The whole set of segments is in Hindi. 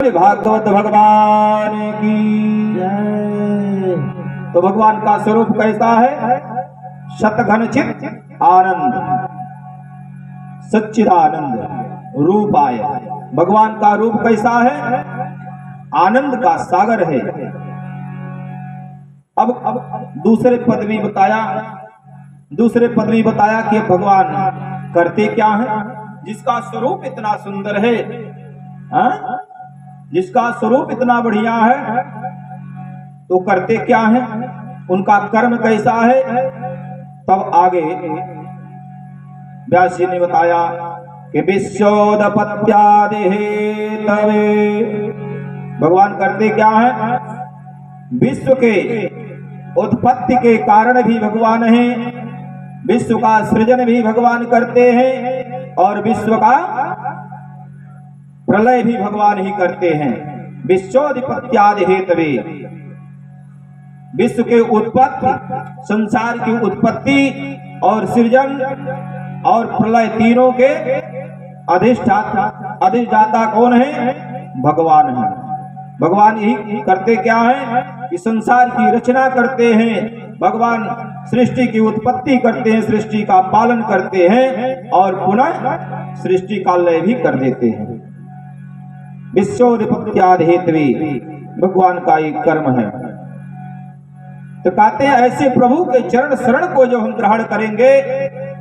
भागवत भगवान की जय। तो भगवान का स्वरूप कैसा है? शतघन चित आनंद, सच्चिदानंद रूप आया। भगवान का रूप कैसा है? आनंद का सागर है। अब दूसरे पद में बताया कि भगवान करते क्या है? जिसका स्वरूप इतना सुंदर है, जिसका स्वरूप इतना बढ़िया है, तो करते क्या है? उनका कर्म कैसा है? तब आगे व्यास जी ने बताया कि विश्वोदपत्यादि हेतवे। भगवान करते क्या है? विश्व के उत्पत्ति के कारण भी भगवान है, विश्व का सृजन भी भगवान करते हैं, और विश्व का प्रलय भी भगवान ही करते हैं। विश्वोत्पत्त्यादि हेतवे, विश्व के उत्पत्ति, संसार की उत्पत्ति और सृजन और प्रलय तीनों के अधिष्ठाता कौन है? भगवान है। भगवान ही करते क्या है? कि संसार की रचना करते हैं, भगवान सृष्टि की उत्पत्ति करते हैं, सृष्टि का पालन करते हैं और पुनः सृष्टि का लय भी कर देते हैं। विश्वोत्पत्त्यादि हेतवे भगवान का एक कर्म है। तो कहते हैं ऐसे प्रभु के चरण शरण को जो हम ग्रहण करेंगे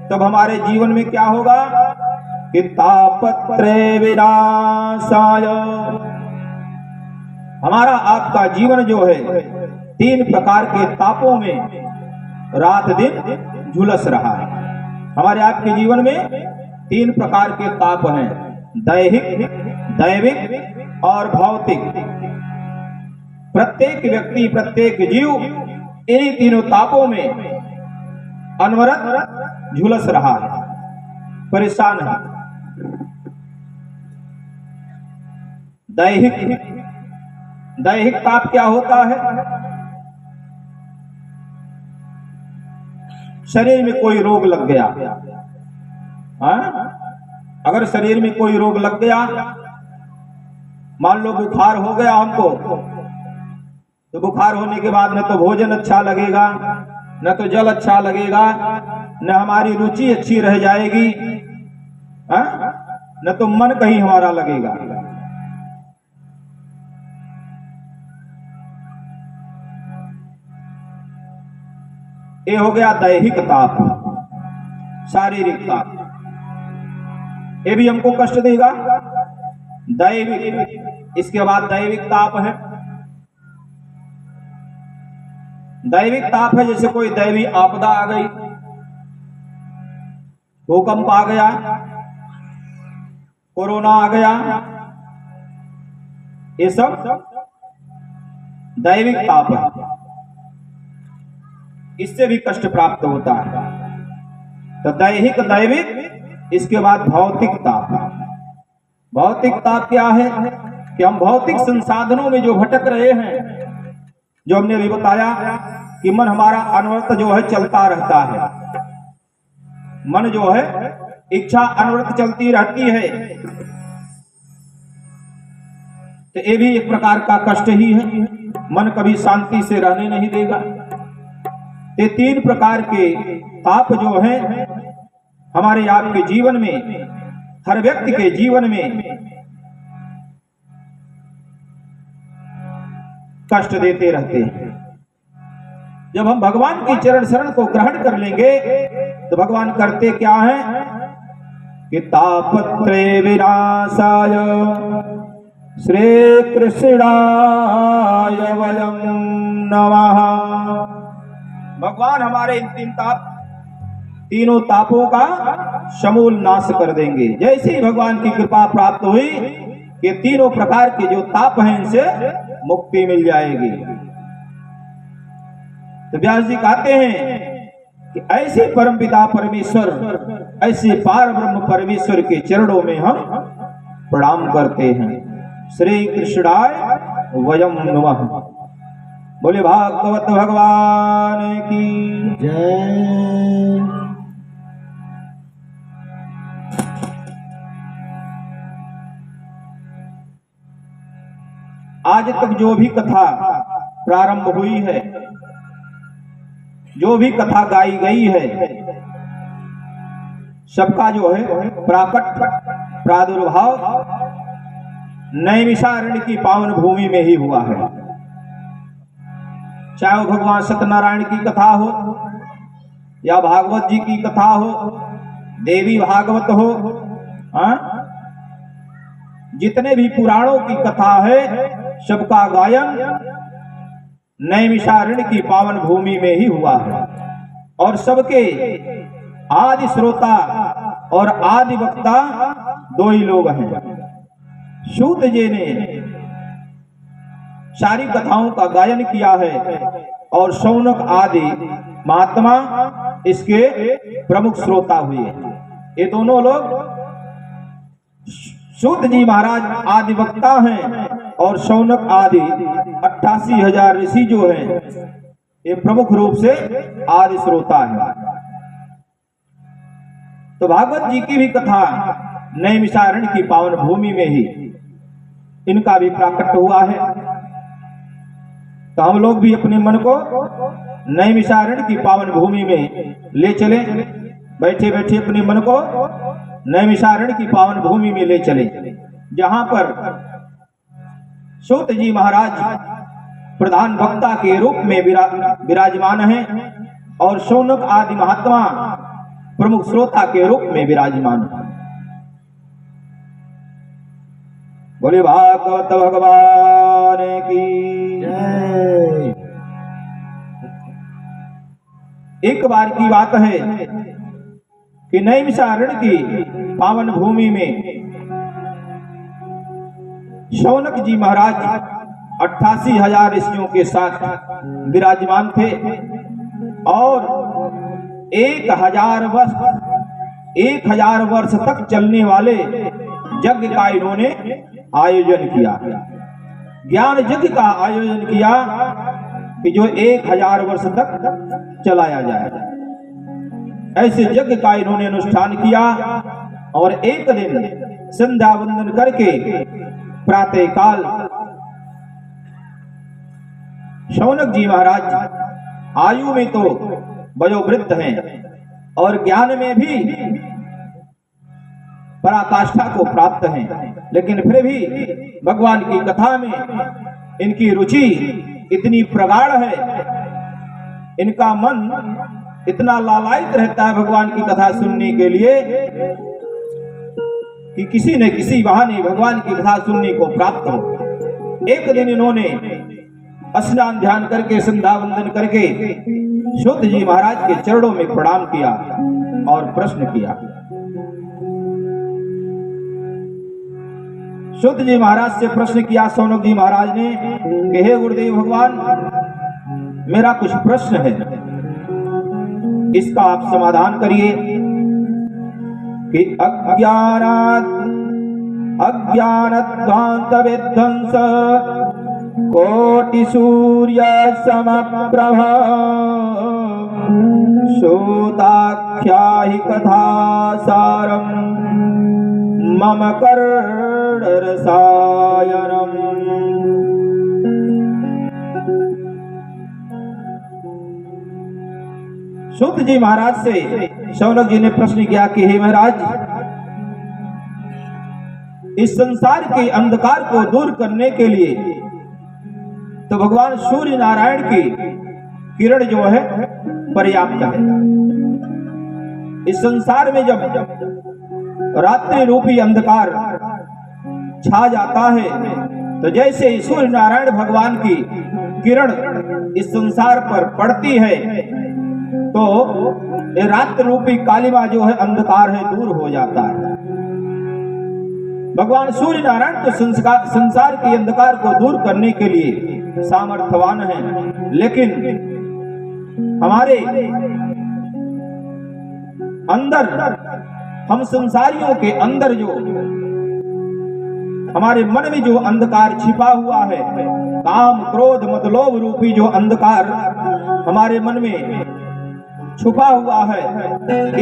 तब हमारे जीवन में क्या होगा? कि तापत्रय विनाशाय, हमारा आपका जीवन जो है तीन प्रकार के तापों में रात दिन झुलस रहा है। हमारे आपके जीवन में तीन प्रकार के ताप हैं, दैहिक, दैविक और भौतिक। प्रत्येक व्यक्ति, प्रत्येक जीव इन्हीं तीनों तापों में अनवरत झुलस रहा है, परेशान है। दैहिक ताप क्या होता है? शरीर में कोई रोग लग गया, अगर शरीर में कोई रोग लग गया, मान लो बुखार हो गया हमको, तो बुखार होने के बाद न तो भोजन अच्छा लगेगा, न तो जल अच्छा लगेगा, न हमारी रुचि अच्छी रह जाएगी, न तो मन कहीं हमारा लगेगा। ये हो गया दैहिक ताप, शारीरिक ताप, ये भी हमको कष्ट देगा। दैविक, इसके बाद दैविक ताप है। दैविक ताप है जैसे कोई दैवी आपदा आ गई, भूकंप आ गया, कोरोना आ गया, ये सब दैविक ताप है। इससे भी कष्ट प्राप्त होता है। तो दैहिक, दैविक, इसके बाद भौतिक ताप। भौतिक ताप क्या है? कि हम भौतिक संसाधनों में जो भटक रहे हैं, जो हमने अभी बताया कि मन हमारा अनवरत जो है चलता रहता है, मन जो है इच्छा अनवरत चलती रहती है, तो ये भी एक प्रकार का कष्ट ही है। मन कभी शांति से रहने नहीं देगा। ये तीन प्रकार के ताप जो हैं हमारे आपके जीवन में, हर व्यक्ति के जीवन में कष्ट देते रहते हैं। जब हम भगवान की चरण शरण को ग्रहण कर लेंगे तो भगवान करते क्या है? कि तापत्रय विनाशाय श्री कृष्णाय वयं नमः। भगवान हमारे इन तीनों तापों का समूल नाश कर देंगे। जैसे ही भगवान की कृपा प्राप्त हुई कि तीनों प्रकार के जो ताप हैं इनसे मुक्ति मिल जाएगी। तो व्यास जी कहते हैं कि ऐसे परमपिता परमेश्वर, ऐसे पार ब्रह्म परमेश्वर के चरणों में हम प्रणाम करते हैं। श्री कृष्णाय वयं नमः। बोले भागवत भगवान की जय। आज तक जो भी कथा प्रारंभ हुई है, जो भी कथा गाई गई है, सबका जो है प्राकट प्रादुर्भाव नैमिषारण्य की पावन भूमि में ही हुआ है। चाहे वो भगवान सत्यनारायण की कथा हो या भागवत जी की कथा हो, देवी भागवत हो, जितने भी पुराणों की कथा है, सबका गायन नैमिषारण्य की पावन भूमि में ही हुआ है। और सबके आदि श्रोता और आदि वक्ता दो ही लोग हैं। सूत जी ने सारी कथाओं का गायन किया है और शौनक आदि महात्मा इसके प्रमुख श्रोता हुए। ये दोनों लोग सूत जी महाराज आदि वक्ता हैं और शौनक आदि 88,000 ऋषि जो हैं, ये प्रमुख रूप से आदि श्रोता हैं। तो भागवत जी की भी कथा नैमिषारण्य की पावन भूमि में ही इनका भी प्राकट्य हुआ है। तो हम लोग भी अपने मन को नैमिषारण्य की पावन भूमि में ले चलें, बैठे बैठे अपने मन को नैमिषारण्य की पावन भूमि में ले चले, जहां पर सूत जी महाराज प्रधान वक्ता के रूप में विराजमान हैं और शौनक आदि महात्मा प्रमुख श्रोता के रूप में विराजमान हैं। बोले भागवत भगवान की जय। एक बार की बात है कि नैमिषारण्य की पावन भूमि में शौनक जी महाराज 88,000 ऋषियों के साथ विराजमान थे और 1000 वर्ष तक चलने वाले यज्ञ का इन्होंने आयोजन किया। ज्ञान यज्ञ का आयोजन किया कि जो 1000 वर्ष तक चलाया जाए। ऐसे यज्ञ का इन्होंने अनुष्ठान किया और एक दिन संध्या वंदन करके प्रातः काल शौनक जी महाराज आयु में तो वयोवृद्ध हैं और ज्ञान में भी पराकाष्ठा को प्राप्त हैं, लेकिन फिर भी भगवान की कथा में इनकी रुचि इतनी प्रगाढ़ है, इनका मन इतना लालायित रहता है भगवान की कथा सुनने के लिए कि किसी न किसी बहाने भगवान की कथा सुनने को प्राप्त हो। एक दिन इन्होंने स्नान ध्यान करके संध्या वंदन करके सूत जी महाराज के चरणों में प्रणाम किया और प्रश्न किया। सूत जी महाराज से प्रश्न किया शौनक जी महाराज ने कि हे गुरुदेव भगवान, मेरा कुछ प्रश्न है, इसका आप समाधान करिए। कि अज्ञानध्वांत विध्वंस कोटि सूर्य समप्रभ शोताख्याहि कथा सारम मम कर्णरसायनम। सूत जी महाराज से शौनक जी ने प्रश्न किया कि हे महाराज, इस संसार के अंधकार को दूर करने के लिए तो भगवान सूर्य नारायण की किरण जो है पर्याप्त है। इस संसार में जब रात्रि रूपी अंधकार छा जाता है तो जैसे सूर्य नारायण भगवान की किरण इस संसार पर पड़ती है तो ये रात्रि रूपी कालिमा जो है अंधकार है दूर हो जाता है। भगवान सूर्य नारायण तो संसार के अंधकार को दूर करने के लिए सामर्थ्यवान है, लेकिन हमारे अंदर, हम संसारियों के अंदर जो हमारे मन में जो अंधकार छिपा हुआ है, काम क्रोध मद लोभ रूपी जो अंधकार हमारे मन में छुपा हुआ है,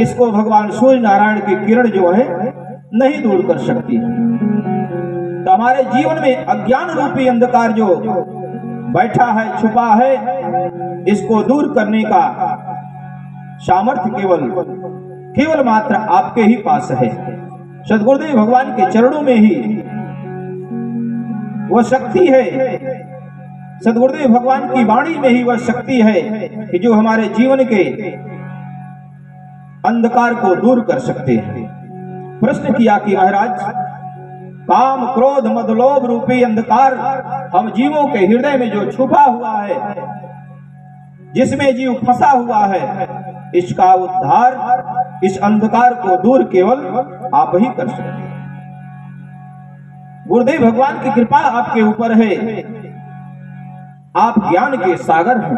इसको भगवान सूर्य नारायण की किरण जो है नहीं दूर कर सकती। तो हमारे जीवन में अज्ञान रूपी अंधकार जो बैठा है, छुपा है, इसको दूर करने का सामर्थ्य केवल मात्र आपके ही पास है। सद्गुरुदेव भगवान के चरणों में ही वह शक्ति है, सद्गुरुदेव भगवान की वाणी में ही वह शक्ति है कि जो हमारे जीवन के अंधकार को दूर कर सकते हैं। प्रश्न किया कि महाराज, काम क्रोध मद लोभ रूपी अंधकार हम जीवों के हृदय में जो छुपा हुआ है, जिसमें जीव फंसा हुआ है, इसका उद्धार, इस अंधकार को दूर केवल आप ही कर सकते हैं। गुरुदेव भगवान की कृपा आपके ऊपर है, आप ज्ञान के सागर हैं,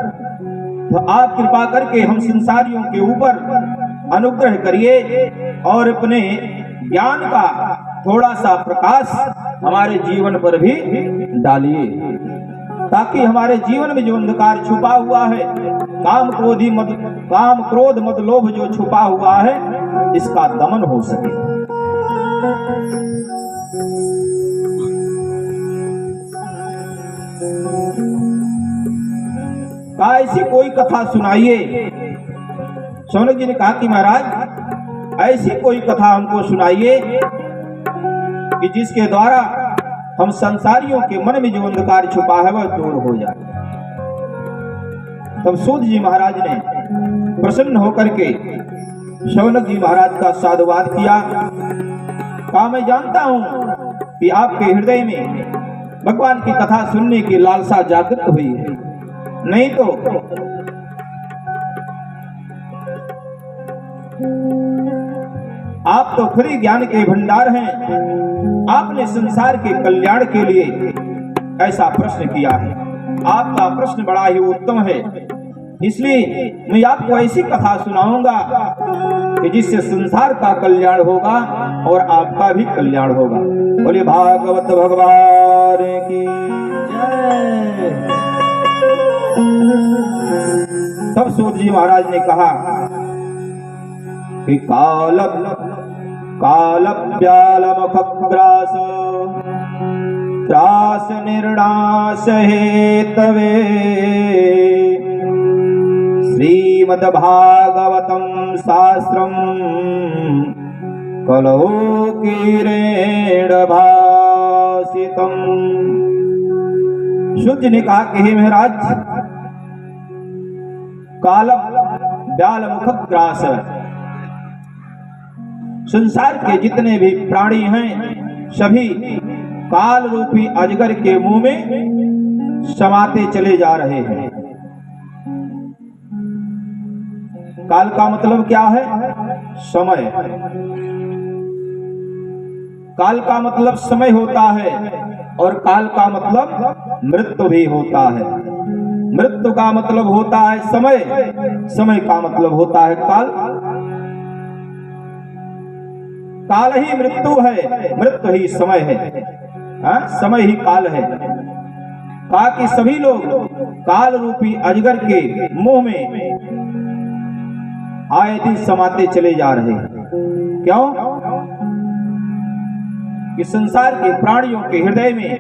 तो आप कृपा करके हम संसारियों के ऊपर अनुग्रह करिए और अपने ज्ञान का थोड़ा सा प्रकाश हमारे जीवन पर भी डालिए, ताकि हमारे जीवन में जो अंधकार छुपा हुआ है, काम क्रोध मद लोभ जो छुपा हुआ है, इसका दमन हो सके। ऐसी कोई कथा सुनाइए। शौनक जी ने कहा कि महाराज ऐसी कोई कथा हमको सुनाइए कि जिसके द्वारा हम संसारियों के मन में जो अंधकार छुपा है वह दूर हो जाए। तब सूत जी महाराज ने प्रसन्न होकर के शौनक जी महाराज का साधुवाद किया। कहा, मैं जानता हूं कि आपके हृदय में भगवान की कथा सुनने की लालसा जागृत हुई है, नहीं तो आप तो खुद ही ज्ञान के भंडार हैं। आपने संसार के कल्याण के लिए ऐसा प्रश्न किया है। आपका प्रश्न बड़ा ही उत्तम है, इसलिए मैं आपको ऐसी कथा सुनाऊंगा कि जिससे संसार का कल्याण होगा और आपका भी कल्याण होगा। बोले भागवत भगवान की जय। तब सूत जी महाराज ने कहा कि कालव्यालमुखग्रास त्रास निर्णाश हेतवे श्रीमद्भागवतं शास्त्रं कलौ कीरेण भासितम्। शुद्ध ने कहा कि हे महाराज, कालव्यालमुखग्रास, संसार के जितने भी प्राणी हैं सभी काल रूपी अजगर के मुंह में समाते चले जा रहे हैं। काल का मतलब क्या है? समय। काल का मतलब समय होता है और काल का मतलब मृत्यु भी होता है। मृत्यु का मतलब होता है समय, समय का मतलब होता है काल। काल ही मृत्यु है, मृत्यु ही समय है, समय ही काल है। कहा कि सभी लोग काल रूपी अजगर के मुंह में आए दिन समाते चले जा रहे हैं। क्यों? कि संसार के प्राणियों के हृदय में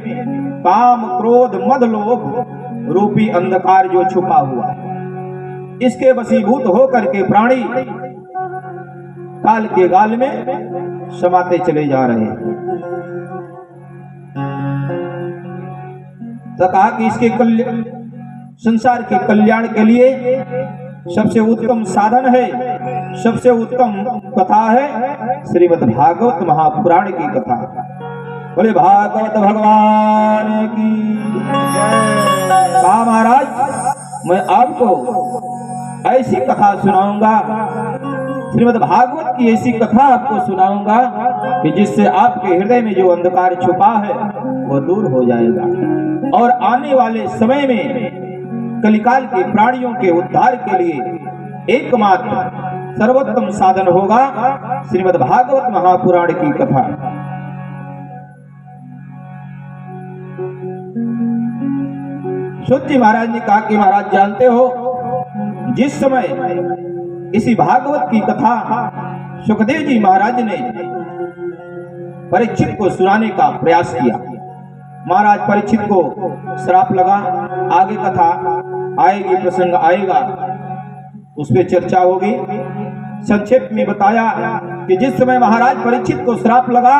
काम क्रोध मद लोभ रूपी अंधकार जो छुपा हुआ है, इसके वशीभूत होकर के प्राणी काल के गाल में समाते चले जा रहे हैं। तो कहा कि इसके संसार के कल्याण के लिए सबसे उत्तम साधन है, सबसे उत्तम कथा है श्रीमद् भागवत महापुराण की कथा। बोले भागवत भगवान की जय। कहा महाराज, मैं आपको ऐसी कथा सुनाऊंगा, श्रीमद् भागवत की ऐसी कथा आपको सुनाऊंगा कि जिससे आपके हृदय में जो अंधकार छुपा है वो दूर हो जाएगा और आने वाले समय में कलिकाल के प्राणियों के उद्धार के लिए एकमात्र सर्वोत्तम साधन होगा श्रीमद् भागवत महापुराण की कथा। शुद्धि महाराज ने कहा कि महाराज जानते हो, जिस समय इसी भागवत की कथा सुखदेव जी महाराज ने परीक्षित को सुनाने का प्रयास किया, महाराज परीक्षित को श्राप लगा। आगे कथा आएगी, प्रसंग आएगा, उस पर चर्चा होगी। संक्षेप में बताया कि जिस समय महाराज परीक्षित को श्राप लगा,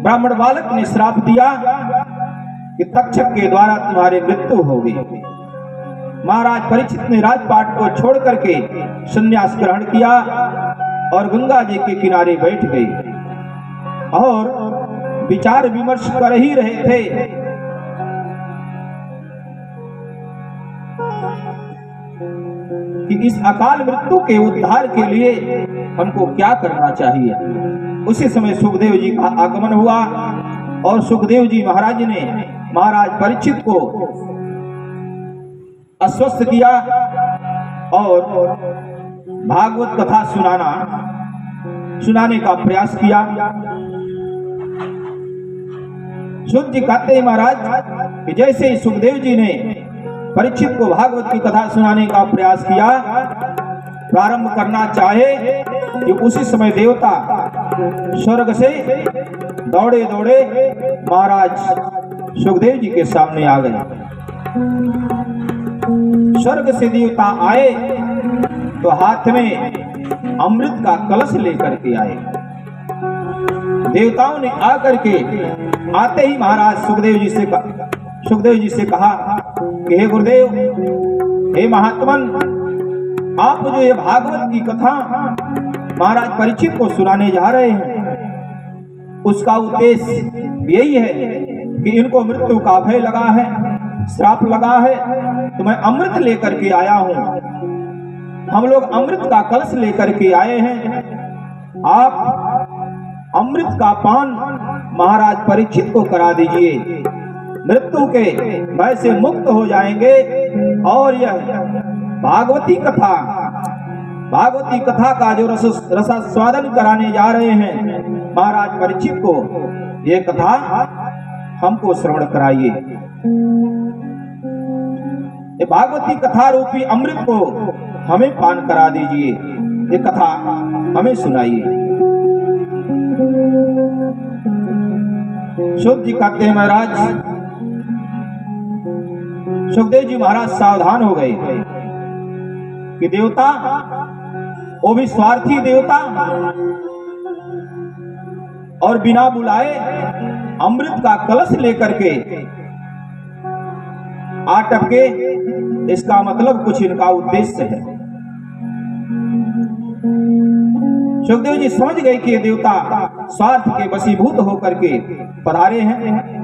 ब्राह्मण बालक ने श्राप दिया कि तक्षक के द्वारा तुम्हारी मृत्यु होगी। महाराज परीक्षित ने राजपाट को छोड़ करके संन्यास ग्रहण किया और गंगा जी के किनारे बैठ गए और विचार विमर्श कर ही रहे थे कि इस अकाल मृत्यु के उद्धार के लिए हमको क्या करना चाहिए। उसी समय सुखदेव जी का आगमन हुआ और सुखदेव जी महाराज ने महाराज परीक्षित को आश्वस्त किया और भागवत कथा सुनाने का प्रयास किया। सुत जी कहते हैं महाराज कि जैसे ही सुखदेव जी ने परीक्षित को भागवत की कथा सुनाने का प्रयास किया, प्रारंभ करना चाहे कि उसी समय देवता स्वर्ग से दौड़े दौड़े महाराज सुखदेव जी के सामने आ गए। स्वर्ग से देवता आए तो हाथ में अमृत का कलश लेकर के आए। देवताओं ने आकर के आते ही महाराज सुखदेव जी से कहा कि हे गुरुदेव, हे महात्मन, आप जो ये भागवत की कथा महाराज परीक्षित को सुनाने जा रहे हैं, उसका उद्देश्य यही है कि इनको मृत्यु का भय लगा है, श्राप लगा है, तो मैं अमृत लेकर के आया हूं। हम लोग अमृत का कलश लेकर के आए हैं। आप अमृत का पान महाराज परीक्षित को करा दीजिए, मृत्यु के भय से मुक्त हो जाएंगे। और यह भागवती कथा का जो रसास्वादन कराने जा रहे हैं महाराज परीक्षित को, ये कथा हमको श्रवण कराइए। ये भागवती कथा रूपी अमृत को हमें पान करा दीजिए, ये कथा हमें सुनाइए। सुख जी कहते हैं महाराज, सुखदेव जी महाराज सावधान हो गए कि देवता, वो भी स्वार्थी देवता, और बिना बुलाए अमृत का कलश लेकर के आ टपके, इसका मतलब कुछ इनका उद्देश्य है। सुखदेव जी समझ गए कि ये देवता स्वार्थ के वशीभूत होकर के पधारे हैं।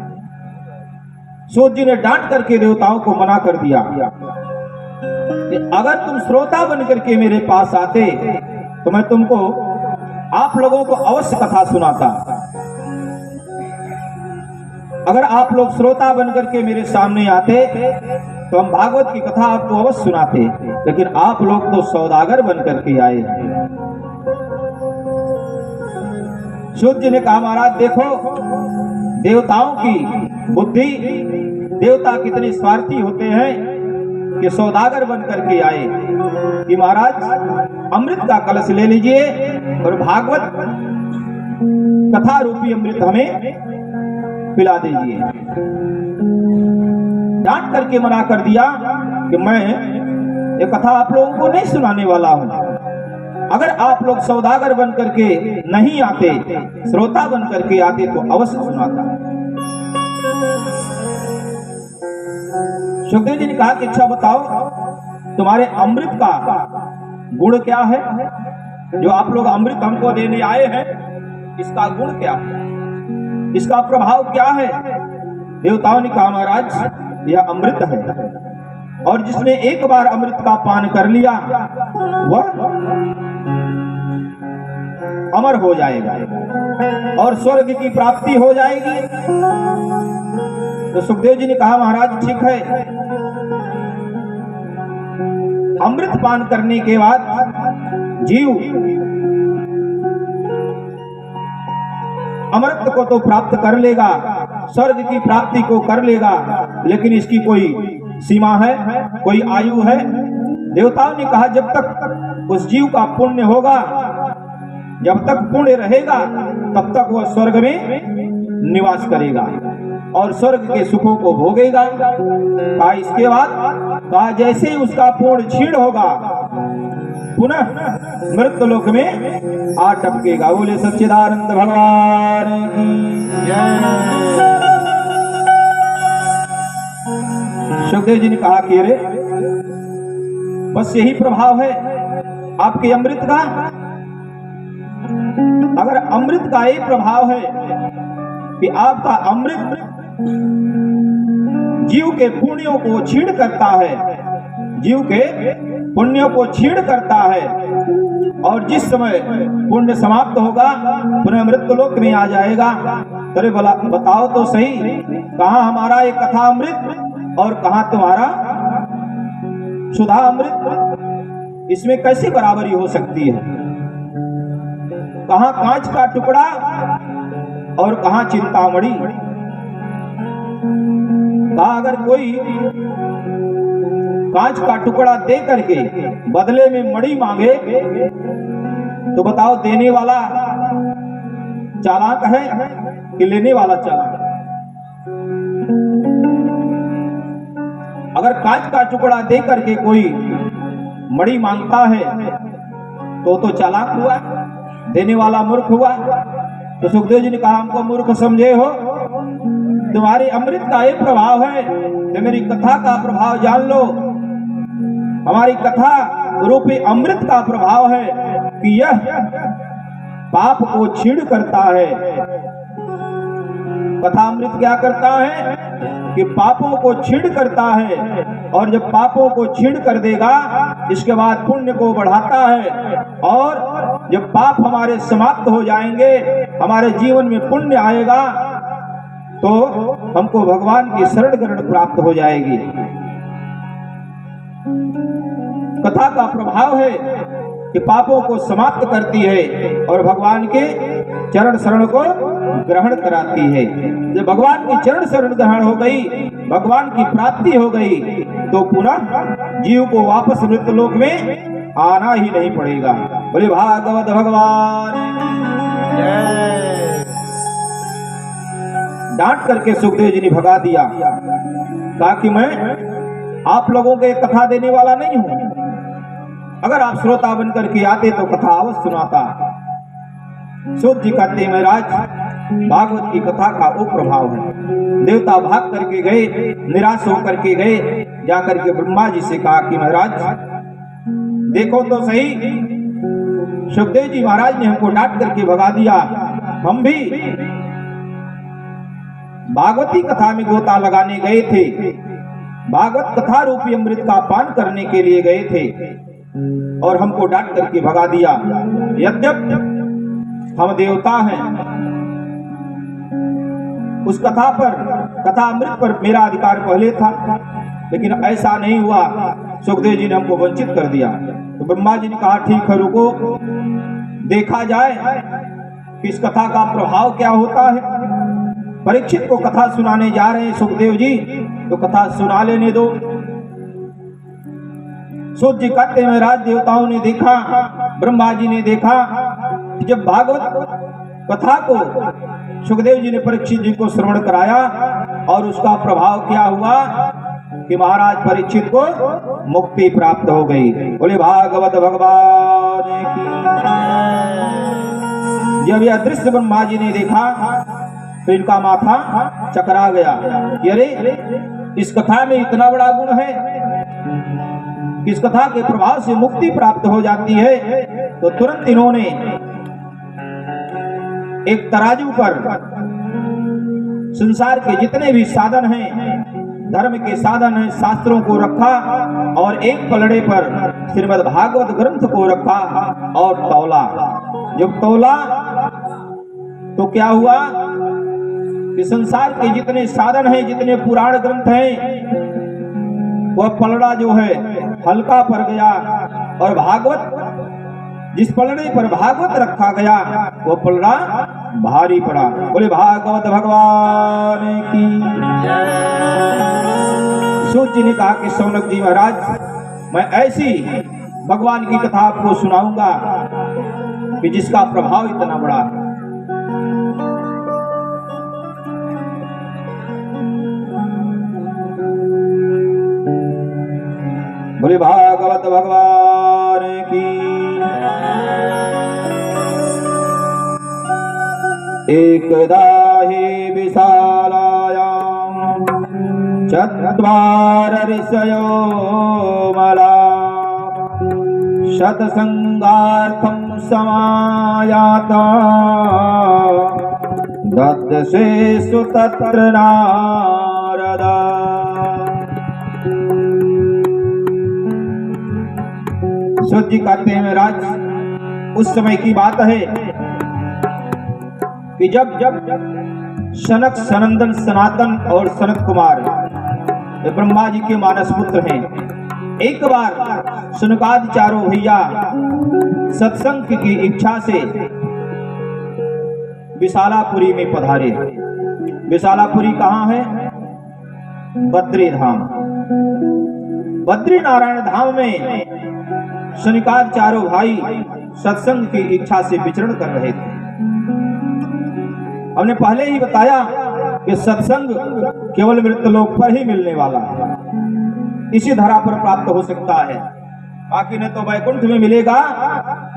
सूत जी ने डांट करके देवताओं को मना कर दिया कि अगर तुम श्रोता बनकर के मेरे पास आते तो मैं तुमको, आप लोगों को अवश्य कथा सुनाता। अगर आप लोग श्रोता बनकर के मेरे सामने आते तो हम भागवत की कथा आपको अवश्य सुनाते, लेकिन आप लोग तो सौदागर बनकर के आए हैं। सूत जी ने कहा महाराज देखो, देवताओं की बुद्धि, देवता कितने स्वार्थी होते हैं कि सौदागर बन करके आए कि महाराज अमृत का कलश ले लीजिए और भागवत कथा रूपी अमृत हमें पिला दीजिए। डांट करके मना कर दिया कि मैं ये कथा आप लोगों को नहीं सुनाने वाला हूं। अगर आप लोग सौदागर बन करके नहीं आते, श्रोता बन करके आते तो अवश्य सुनाता। सुखदेव जी ने कहा कि अच्छा बताओ, तुम्हारे अमृत का गुण क्या है? जो आप लोग अमृत हमको देने आए हैं, इसका गुण क्या है, इसका प्रभाव क्या है? देवताओं ने कहा महाराज यह अमृत है, और जिसने एक बार अमृत का पान कर लिया वह अमर हो जाएगा और स्वर्ग की प्राप्ति हो जाएगी। तो सुखदेव जी ने कहा महाराज ठीक है, अमृत पान करने के बाद जीव अमृत को तो प्राप्त कर लेगा, स्वर्ग की प्राप्ति को कर लेगा, लेकिन इसकी कोई सीमा है, कोई आयु है? देवताओं ने कहा जब तक उस जीव का पुण्य होगा जब तक पुण्य रहेगा तब तक वह स्वर्ग में निवास करेगा और स्वर्ग के सुखों को भोगेगा। कहा इसके बाद कहा जैसे ही उसका पुण्य क्षीण होगा पुनः मृत्युलोक में आ टपकेगा। बोले सच्चिदानंद भगवान की जय। सुखदेव जी ने कहा कि अरे बस यही प्रभाव है आपके अमृत का। अगर अमृत का यही प्रभाव है कि आपका अमृत जीव के पुण्यों को छीण करता है, जीव के पुण्यों को छीण करता है और जिस समय पुण्य समाप्त होगा पुनः मृत्युलोक में आ जाएगा। अरे बताओ तो सही, कहाँ हमारा ये कथा अमृत और कहाँ तुम्हारा सुधा अमृत? इसमें कैसी बराबरी हो सकती है? कहाँ कांच का टुकड़ा और कहाँ चिंतामणि? कहा अगर कोई कांच का टुकड़ा दे करके बदले में मणि मांगे तो बताओ देने वाला चालाक है कि लेने वाला चालाक? अगर कांच का टुकड़ा दे करके कोई मणि मांगता है तो चालाक हुआ, देने वाला मूर्ख हुआ। तो सुखदेव जी ने कहा हमको मूर्ख समझे हो, तुम्हारी अमृत का ये प्रभाव है तो मेरी कथा का प्रभाव जान लो। हमारी कथा रूपी अमृत का प्रभाव है कि यह पाप को छीण करता है। कथा अमृत क्या करता है कि पापों को छीण करता है और जब पापों को छीण कर देगा इसके बाद पुण्य को बढ़ाता है और जब पाप हमारे समाप्त हो जाएंगे, हमारे जीवन में पुण्य आएगा तो हमको भगवान की शरण ग्रहण प्राप्त हो जाएगी। कथा का प्रभाव है कि पापों को समाप्त करती है और भगवान के चरण शरण को ग्रहण कराती है। जब भगवान की चरण शरण ग्रहण हो गई, भगवान की प्राप्ति हो गई तो पुनः जीव को वापस मृत्युलोक में आना ही नहीं पड़ेगा। बोले भागवत भगवान जय। डांट करके सुखदेव जी ने भगा दिया, कहा कि मैं आप लोगों के कथा देने वाला नहीं हूं। अगर आप श्रोता बन करके आते तो कथा अवश्य सुनाता। सूत जी कहते महाराज भागवत की कथा का वो प्रभाव है। देवता भाग करके गए, निराश होकर के गए, जाकर के ब्रह्मा जी से कहा कि महाराज देखो तो सही, सुखदेव जी महाराज ने हमको डांट करके भगा दिया। हम भी भागवती कथा में गोता लगाने गए थे, भागवत कथा रूपी अमृत का पान करने के लिए गए थे और हमको डांट करके भगा दिया। यद्यपि हम देवता हैं, उस कथा पर, कथा अमृत पर मेरा अधिकार पहले था, लेकिन ऐसा नहीं हुआ। सुखदेव जी ने हमको वंचित कर दिया। तो ब्रह्मा जी ने कहा ठीक है, रुको देखा जाए कि इस कथा का प्रभाव क्या होता है। परीक्षित को कथा सुनाने जा रहे हैं सुखदेव जी, तो कथा सुना लेने दो। सूत जी कहते हैं राज देवताओं ने देखा, ब्रह्मा जी ने देखा कि जब भागवत कथा को सुखदेव जी ने परीक्षित जी को श्रवण कराया और उसका प्रभाव क्या हुआ कि महाराज परीक्षित को मुक्ति प्राप्त हो गई। बोले भागवत भगवान की। जब यह दृश्य ब्रह्मा जी ने देखा तो इनका माथा चकरा गया। अरे इस कथा में इतना बड़ा गुण है, इस कथा के प्रभाव से मुक्ति प्राप्त हो जाती है। तो तुरंत इन्होंने एक तराजू पर संसार के जितने भी साधन हैं, धर्म के साधन हैं, शास्त्रों को रखा और एक पलड़े पर श्रीमद् भागवत ग्रंथ को रखा और तौला। जब तौला तो क्या हुआ कि संसार के जितने साधन हैं, जितने पुराण ग्रंथ हैं, वह पलड़ा जो है हल्का पड़ गया और भागवत, जिस पलड़े पर भागवत रखा गया वो पलड़ा भारी पड़ा। बोले भागवत भगवान की। सूत जी ने कहा कि शौनक जी महाराज, मैं ऐसी भगवान की कथा आपको सुनाऊंगा कि जिसका प्रभाव इतना बड़ा है। बोले भागवत भगवान की। एकदा हि विशालायां चत्वार ऋषयो मला शतसंगार्थं समायाता ददर्शेषु तत्र नारदा। सूत जी कहते हैं महाराज, उस समय की बात है कि जब सनक, सनंदन, सनातन और सनत कुमार ये ब्रह्मा जी के मानस पुत्र हैं, एक बार सनकादि चारों भैया सत्संग की इच्छा से विशालापुरी में पधारे। विशालापुरी कहाँ है? बद्री धाम। बद्री नारायण धाम में सनकादि चारों भाई सत्संग की इच्छा से विचरण कर रहे थे। हमने पहले ही बताया कि सत्संग केवल मृत्यलोक पर ही मिलने वाला है, इसी धरा पर प्राप्त हो सकता है, बाकी न तो वैकुंठ में मिलेगा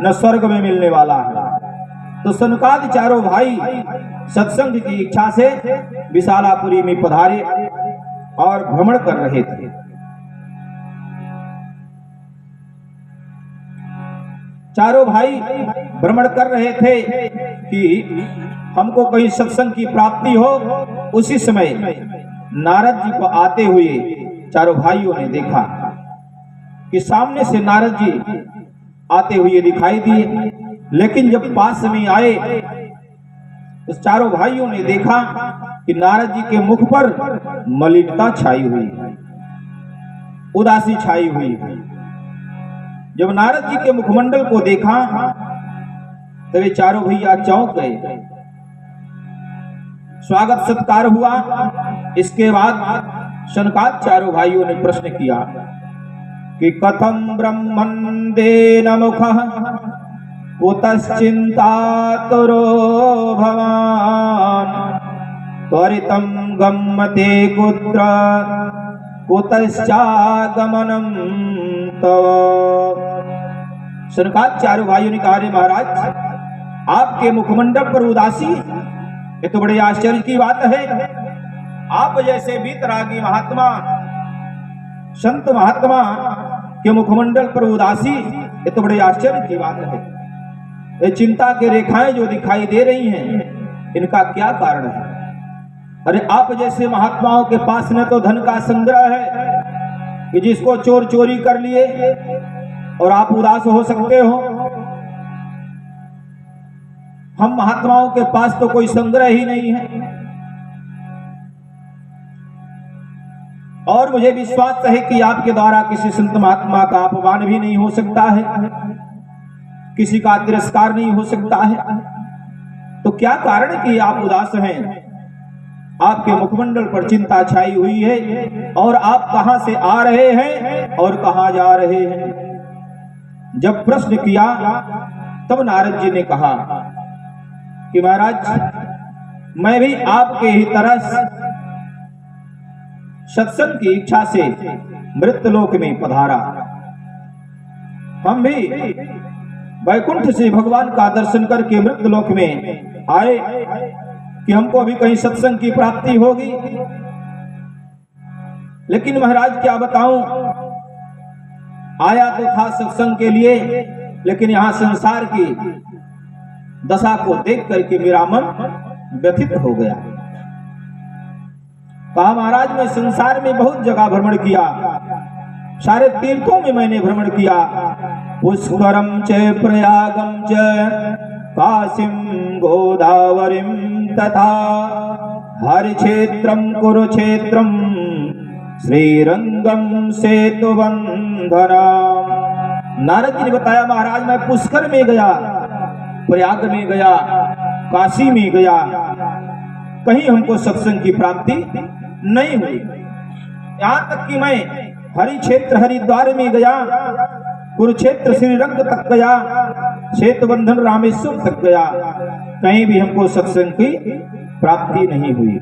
न स्वर्ग में मिलने वाला है। तो सनकादि चारों भाई सत्संग की इच्छा से विशालापुरी में पधारे और भ्रमण कर रहे थे। चारों भाई भ्रमण कर रहे थे कि हमको कहीं सत्संग की प्राप्ति हो। उसी समय नारद जी को आते हुए चारों भाइयों ने देखा कि सामने से नारद जी आते हुए दिखाई दिए, लेकिन जब पास में आए तो चारों भाइयों ने देखा कि नारद जी के मुख पर मलिनता छाई हुई है, उदासी छाई हुई है। जब नारद जी के मुखमंडल को देखा तब ये चारों भैया चौंक गए। स्वागत सत्कार हुआ। इसके बाद सनकादि चारों भाइयों ने प्रश्न किया कि कथम ब्रह्मन्देन मुखः कुतश्चिन्तातुरो भवान् त्वरितं गम्यते कुत्र कुतश्चागमनं तव। सनकादि चारों भाइयों ने कहा, महाराज आपके मुखमंडल पर उदासी, ये तो बड़े आश्चर्य की बात है। आप जैसे वीतरागी महात्मा, संत महात्मा के मुखमंडल पर उदासी, ये तो बड़े आश्चर्य की बात है। ये चिंता के रेखाएं जो दिखाई दे रही हैं, इनका क्या कारण है? अरे आप जैसे महात्माओं के पास न तो धन का संग्रह है कि जिसको चोर चोरी कर लिए और आप उदास हो सकते हो। हम महात्माओं के पास तो कोई संग्रह ही नहीं है। और मुझे विश्वास है कि आपके द्वारा किसी संत महात्मा का अपमान भी नहीं हो सकता है, किसी का तिरस्कार नहीं हो सकता है। तो क्या कारण कि आप उदास हैं? आपके मुखमंडल पर चिंता छाई हुई है, और आप कहां से आ रहे हैं और कहां जा रहे हैं? जब प्रश्न किया तब नारद जी ने कहा कि महाराज मैं भी आपके ही तरह सत्संग की इच्छा से मृत्यलोक में पधारा। हम भी वैकुंठ से भगवान का दर्शन करके मृत्यलोक में आए कि हमको भी कहीं सत्संग की प्राप्ति होगी। लेकिन महाराज क्या बताऊं, आया तो था सत्संग के लिए, लेकिन यहां संसार की दशा को देख करके मेरा मन व्यथित हो गया। कहा महाराज मैं संसार में बहुत जगह भ्रमण किया, सारे तीर्थों में मैंने भ्रमण किया, पुष्करम च प्रयागम च काशीम गोदावरीम तथा हरि क्षेत्रम कुरुक्षेत्रम श्रीरंगम सेतुबंधना। नारद जी ने बताया महाराज मैं पुष्कर में गया, प्रयाग में गया, काशी में गया, कहीं हमको सत्संग की प्राप्ति नहीं हुई। यहां तक कि मैं हरि क्षेत्र हरिद्वार में गया, कुरुक्षेत्र श्रीरंग तक गया, सेतुबंधन रामेश्वर तक गया, कहीं भी हमको सत्संग की प्राप्ति नहीं हुई।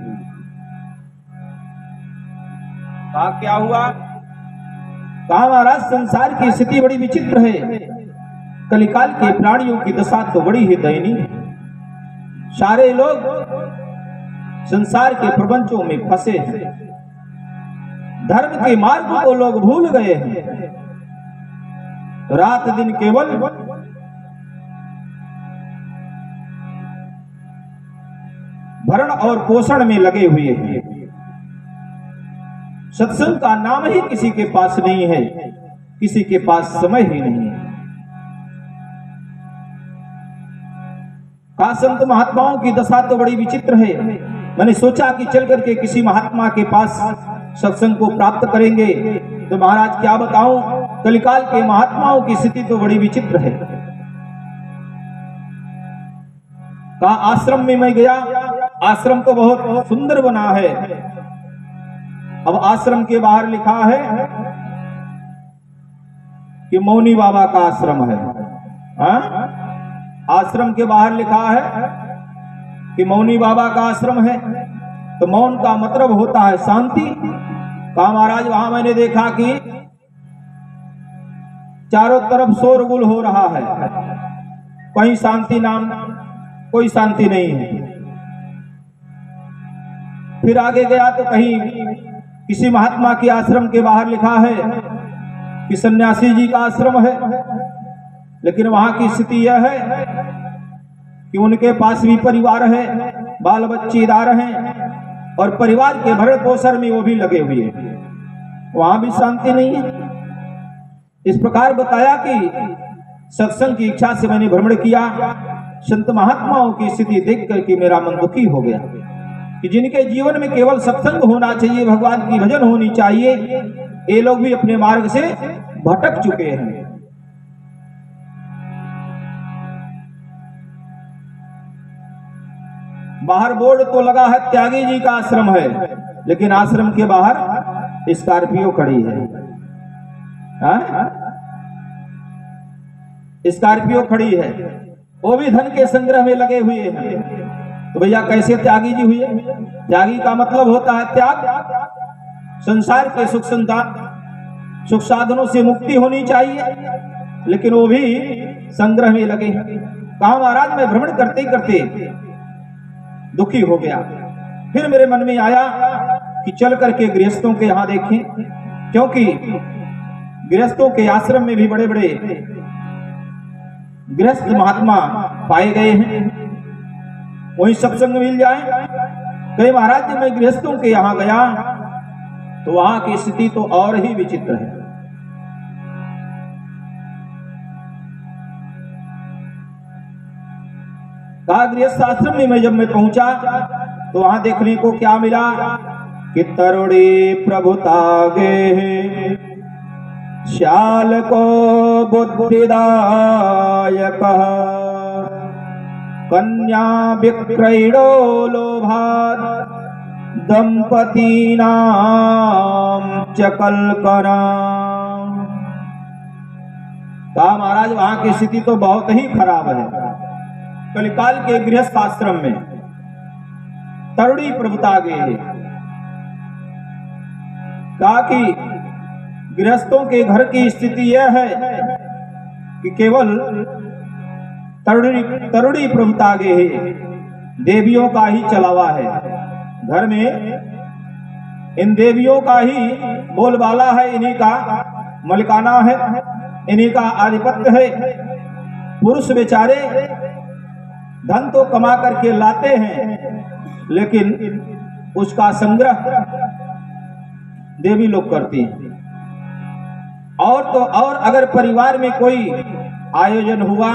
कहा क्या हुआ? कहा महाराज संसार की स्थिति बड़ी विचित्र है, कलिकाल के प्राणियों की दशा तो बड़ी ही दयनीय है। सारे लोग संसार के प्रपंचों में फंसे हैं, धर्म के मार्ग को लोग भूल गए हैं, रात दिन केवल भरण और पोषण में लगे हुए हैं। सत्संग का नाम ही किसी के पास नहीं है, किसी के पास समय ही नहीं है। का संत महात्माओं की दशा तो बड़ी विचित्र है। मैंने सोचा कि चल करके किसी महात्मा के पास सत्संग को प्राप्त करेंगे, तो महाराज क्या बताऊं, कलिकाल के महात्माओं की स्थिति तो बड़ी विचित्र है। कहा आश्रम में मैं गया, आश्रम तो बहुत सुंदर बना है। अब आश्रम के बाहर लिखा है कि मौनी बाबा का आश्रम है। हाँ? आश्रम के बाहर लिखा है कि मौनी बाबा का आश्रम है, तो मौन का मतलब होता है शांति। कहा महाराज वहां मैंने देखा कि चारों तरफ शोरगुल हो रहा है, कहीं शांति नाम कोई शांति नहीं है। फिर आगे गया तो कहीं किसी महात्मा के आश्रम के बाहर लिखा है कि सन्यासी जी का आश्रम है, लेकिन वहां की स्थिति यह है कि उनके पास भी परिवार है, बाल बच्चेदार हैं और परिवार के भरण पोषण में वो भी लगे हुए हैं, वहां भी शांति नहीं है। इस प्रकार बताया कि सत्संग की इच्छा से मैंने भ्रमण किया, संत महात्माओं की स्थिति देख करके मेरा मन दुखी हो गया कि जिनके जीवन में केवल सत्संग होना चाहिए, भगवान की भजन होनी चाहिए, ये लोग भी अपने मार्ग से भटक चुके हैं। बाहर बोर्ड तो लगा है त्यागी जी का आश्रम है, लेकिन आश्रम के बाहर स्कॉर्पियो खड़ी है। स्कॉर्पियो खड़ी है, वो भी धन के संग्रह में लगे हुए हैं। तो भैया कैसे त्यागी जी हुए? त्यागी का मतलब होता है त्याग, संसार के सुख साधनों से मुक्ति होनी चाहिए, लेकिन वो भी संग्रह में लगे हैं। कहा महाराज मैं भ्रमण करते करते दुखी हो गया। फिर मेरे मन में आया कि चल करके गृहस्थों के यहाँ देखें, क्योंकि गृहस्थों के आश्रम में भी बड़े बड़े गृहस्थ महात्मा पाए गए हैं, वही सत्संग मिल जाए। कई महाराज जब मैं गृहस्थों के यहाँ गया तो वहां की स्थिति तो और ही विचित्र है। कहा गृहस्थ आश्रम में जब मैं पहुंचा तो वहां देखने को क्या मिला कि तरुणी प्रभुतागे श्याल को बुद्धिदायक कन्या विक्रयणो लोभात् दंपतीनां चकलकरा। कहा महाराज वहां की स्थिति तो बहुत ही खराब है। कलिकाल के गृहस्थ आश्रम में तरुणी प्रभुता गए। कहा कि गृहस्थों के घर की स्थिति यह है कि केवल तरुणी प्रभुता गे देवियों का ही चलावा है। घर में इन देवियों का ही बोलबाला है, इन्हीं का मलिकाना है, इन्हीं का आधिपत्य है। पुरुष बेचारे धन तो कमा करके लाते हैं, लेकिन उसका संग्रह देवी लोग करती हैं। और तो और अगर परिवार में कोई आयोजन हुआ,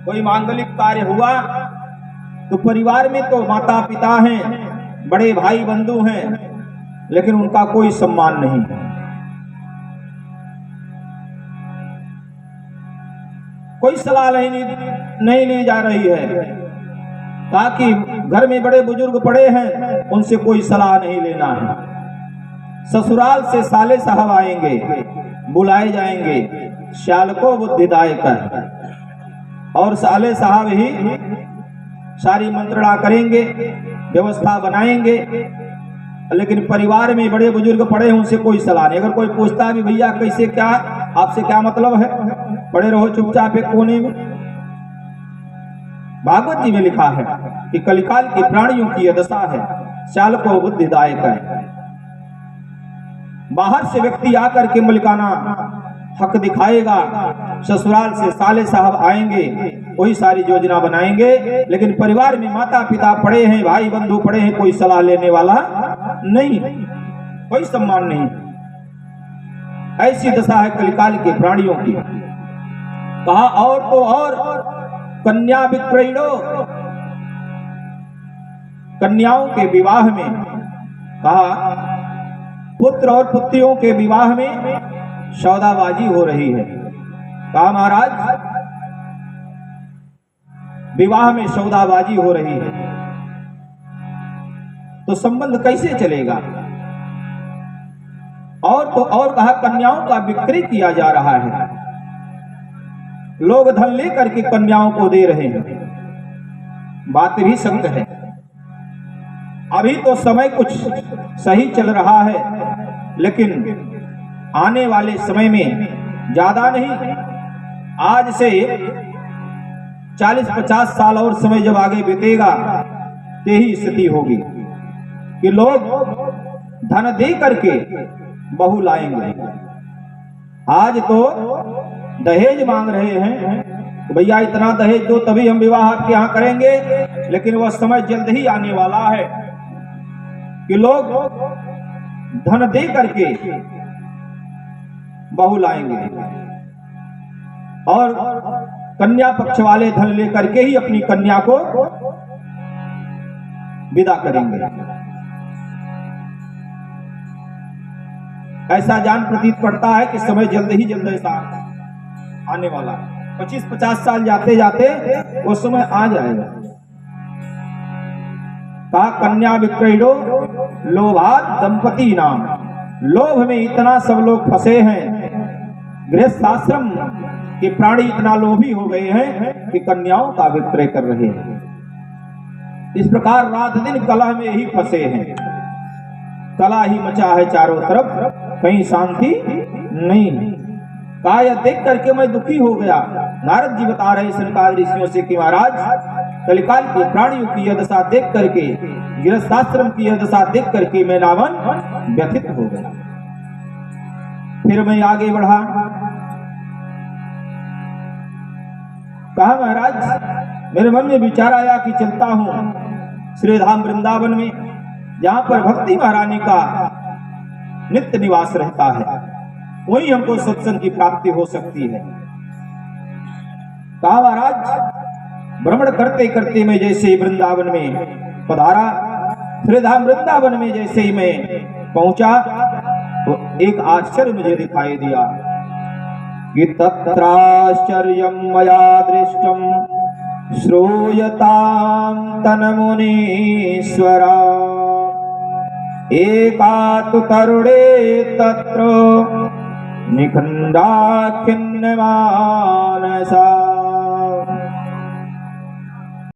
कोई मांगलिक कार्य हुआ, तो परिवार में तो माता पिता हैं, बड़े भाई बंधु हैं, लेकिन उनका कोई सम्मान नहीं। कोई सलाह नहीं ली जा रही है, ताकि घर में बड़े बुजुर्ग पड़े हैं, उनसे कोई सलाह नहीं लेना है। ससुराल से साले साहब आएंगे, बुलाए जाएंगे, श्याल को बुद्धिदायक है, और साले साहब ही सारी मंत्रणा करेंगे, व्यवस्था बनाएंगे। लेकिन परिवार में बड़े बुजुर्ग पड़े हैं, उनसे कोई सलाह नहीं। अगर कोई पूछता भी भैया कैसे, क्या आपसे क्या मतलब है, पड़े रहो चुपचाप एक कोने में। भागवत जी में लिखा है कि कलिकाल के प्राणियों की यह दशा है, चाल को बुद्धिदायक है। बाहर से व्यक्ति आकर के मलिकाना हक दिखाएगा, ससुराल से साले साहब आएंगे, वही सारी योजना बनाएंगे। लेकिन परिवार में माता पिता पड़े हैं, भाई बंधु पड़े हैं, कोई सलाह लेने वाला नहीं, कोई सम्मान नहीं। ऐसी दशा है कलिकाल के प्राणियों की। कहा और तो और कन्या विक्रयणो, कन्याओं के विवाह में, कहा पुत्र और पुत्रियों के विवाह में सौदाबाजी हो रही है। कहा महाराज विवाह में सौदाबाजी हो रही है तो संबंध कैसे चलेगा। और तो और कहा कन्याओं का विक्रय किया जा रहा है, लोग धन लेकर के कन्याओं को दे रहे हैं। बात भी सत्य है। अभी तो समय कुछ सही चल रहा है, लेकिन आने वाले समय में ज्यादा नहीं, आज से 40-50 साल और समय जब आगे बीतेगा तो यही स्थिति होगी कि लोग धन दे करके बहू लाएंगे। आज तो दहेज मांग रहे हैं, तो भैया इतना दहेज दो तभी हम विवाह आपके यहाँ करेंगे। लेकिन वह समय जल्द ही आने वाला है कि लोग धन दे करके बहू लाएंगे और कन्या पक्ष वाले धन लेकर के ही अपनी कन्या को विदा करेंगे। ऐसा जान प्रतीत पड़ता है कि समय जल्द ही जल्द ऐसा आने वाला है। 25-50 साल जाते जाते वो समय आ जाएगा। कहा कन्या विक्रयणो लोभात दंपति नाम, लोभ में इतना सब लोग फंसे हैं, गृहस्थ आश्रम के प्राणी इतना लोभी हो गए हैं कि कन्याओं का विक्रय कर रहे हैं। इस प्रकार रात दिन कलह में ही फंसे हैं, कलह ही मचा है चारों तरफ, कहीं शांति नहीं। कहा यह देख करके मैं दुखी हो गया। नारद जी बता रहे सरकार ऋषियों से कि महाराज कलिकाल के प्राणियों की यह दशा देख करके, गृहस्थाश्रम की यह दशा देख करके मैं रावण व्यथित हो गया। फिर मैं आगे बढ़ा। कहा महाराज मेरे मन में विचार आया कि चलता हूं श्रीधाम वृंदावन में, जहां पर भक्ति महारानी का नित्य निवास रहता है, वहीं हमको सत्संग की प्राप्ति हो सकती है। कहा महाराज भ्रमण करते करते मैं जैसे ही वृंदावन में पधारा, श्रीधाम वृंदावन में जैसे ही मैं पहुंचा तो एक आश्चर्य मुझे दिखाई दिया कि तत्राश्चर्यं मया दृष्टं श्रूयतां तन्मुनीश्वरा, एका तु तरुणे तत्र निखण्डा खिन्नमानसा।